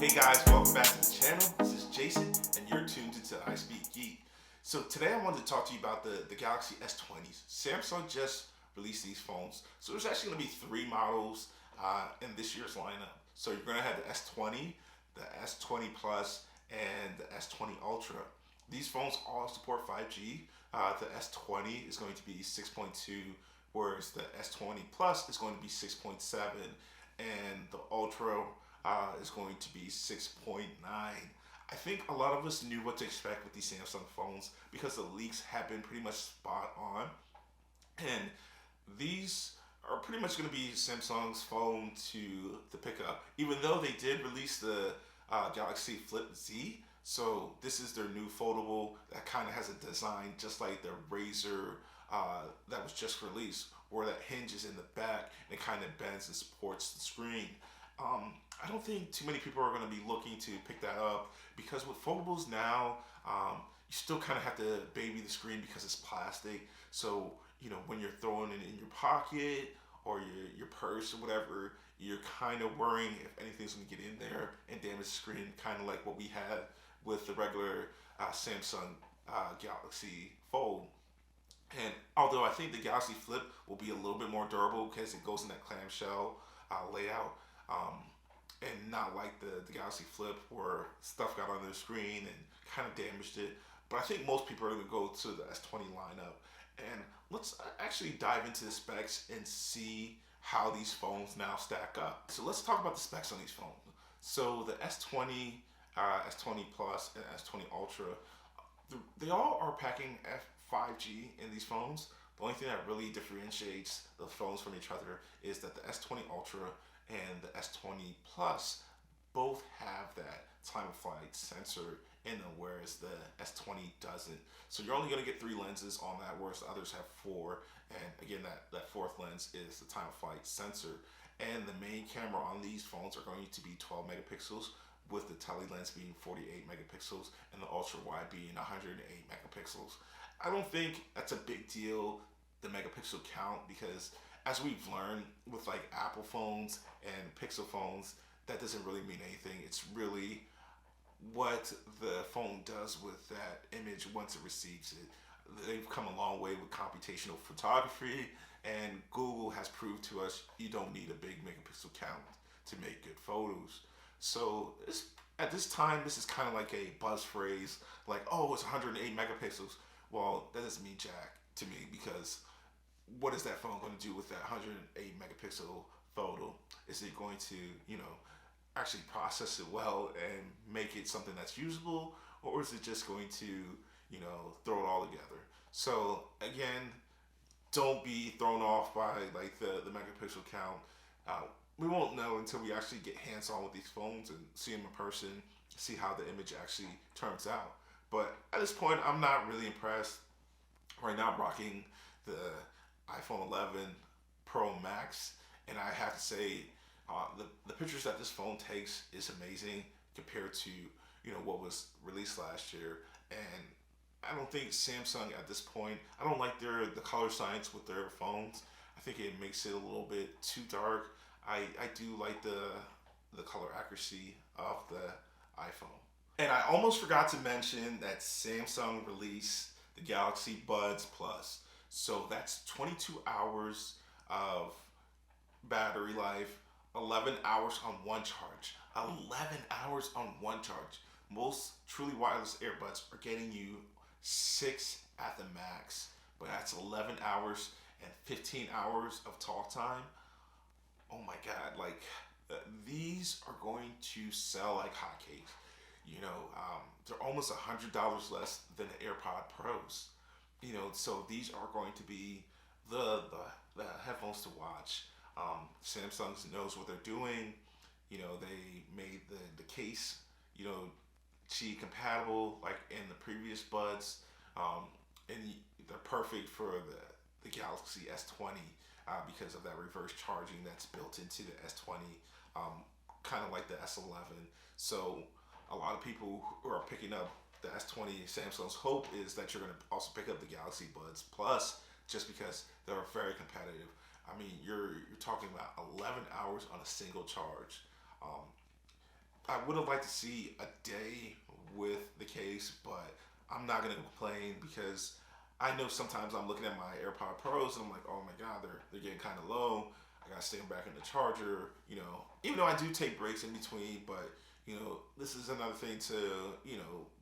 Hey guys, welcome back to the channel. This is Jason, and you're tuned into I Speak Geek. So today I wanted to talk to you about the Galaxy S20s. Samsung just released these phones. So there's actually going to be three models in this year's lineup. So you're going to have the S20, the S20 Plus, and the S20 Ultra. These phones all support 5G. The S20 is going to be 6.2, whereas the S20 Plus is going to be 6.7, and the Ultra is going to be 6.9. I think a lot of us knew what to expect with these Samsung phones because the leaks have been pretty much spot on. And these are pretty much going to be Samsung's phone to pick up. Even though they did release the Galaxy Flip Z, so this is their new foldable that kind of has a design just like the Razer that was just released, where that hinge is in the back and it kind of bends and supports the screen. I don't think too many people are going to be looking to pick that up because with foldables now, you still kind of have to baby the screen because it's plastic. So, you know, when you're throwing it in your pocket or your purse or whatever, you're kind of worrying if anything's going to get in there and damage the screen, kind of like what we had with the regular Samsung Galaxy Fold. And although I think the Galaxy Flip will be a little bit more durable because it goes in that clamshell layout, and not like the Galaxy Flip where stuff got on the screen and kind of damaged it. But I think most people are going to go to the S20 lineup. And let's actually dive into the specs and see how these phones now stack up. So let's talk about the specs on these phones. So the S20, S20 Plus, and S20 Ultra, they all are packing 5G in these phones. The only thing that really differentiates the phones from each other is that the S20 Ultra and the S20 Plus both have that time of flight sensor in them, whereas the S20 doesn't. So you're only going to get 3 lenses on that, whereas the others have 4. And again, that fourth lens is the time of flight sensor. And the main camera on these phones are going to be 12 megapixels, with the tele lens being 48 megapixels and the ultra wide being 108 megapixels. I don't think that's a big deal, the megapixel count, because as we've learned with like Apple phones and Pixel phones, that doesn't really mean anything. It's really what the phone does with that image once it receives it. They've come a long way with computational photography, and Google has proved to us you don't need a big megapixel count to make good photos. So at this time, this is kind of like a buzz phrase, like, oh, it's 108 megapixels. Well, that doesn't mean jack to me, because what is that phone going to do with that 108 megapixel photo? Is it going to, actually process it well and make it something that's usable, or is it just going to, throw it all together? So again, don't be thrown off by like the megapixel count. We won't know until we actually get hands-on with these phones and see them in person, see how the image actually turns out. But at this point, I'm not really impressed. Right now, I'm rocking the iPhone 11 Pro Max, and I have to say, the pictures that this phone takes is amazing compared to what was released last year. And I don't think Samsung at this point, I don't like the color science with their phones. I think it makes it a little bit too dark. I do like the color accuracy of the iPhone. And I almost forgot to mention that Samsung released the Galaxy Buds Plus. So that's 22 hours of battery life, 11 hours on one charge. 11 hours on one charge. Most truly wireless earbuds are getting you 6 at the max, but that's 11 hours and 15 hours of talk time. Oh my God, like these are going to sell like hotcakes. They're almost $100 less than the AirPod Pros. So these are going to be the headphones to watch. Samsung knows what they're doing. They made the case, Qi compatible like in the previous buds, and they're perfect for the Galaxy S20 because of that reverse charging that's built into the S20, kind of like the S11. So a lot of people who are picking up the S20, Samsung's hope is that you're going to also pick up the Galaxy Buds Plus, just because they're very competitive. I mean, you're talking about 11 hours on a single charge. I would have liked to see a day with the case, but I'm not gonna complain because I know sometimes I'm looking at my AirPod Pros and I'm like, oh my god, they're getting kind of low. I gotta stick them back in the charger. Even though I do take breaks in between, but this is another thing to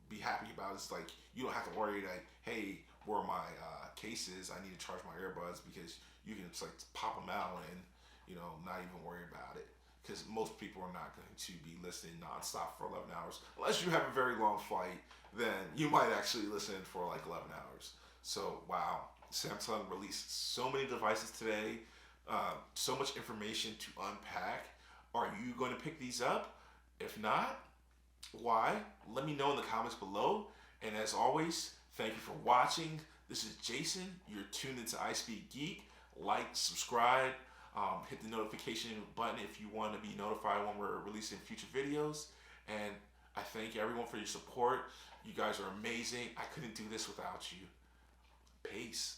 be happy about. It's like you don't have to worry that, hey, where are my cases? I need to charge my earbuds, because you can just like pop them out and not even worry about it. Because most people are not going to be listening nonstop for 11 hours. Unless you have a very long flight, then you might actually listen for like 11 hours. So, wow. Samsung released so many devices today, so much information to unpack. Are you going to pick these up? If not, why? Let me know in the comments below. And as always, thank you for watching. This is Jason. You're tuned into I Speak Geek. Like, subscribe, hit the notification button if you want to be notified when we're releasing future videos. And I thank everyone for your support. You guys are amazing. I couldn't do this without you. Peace.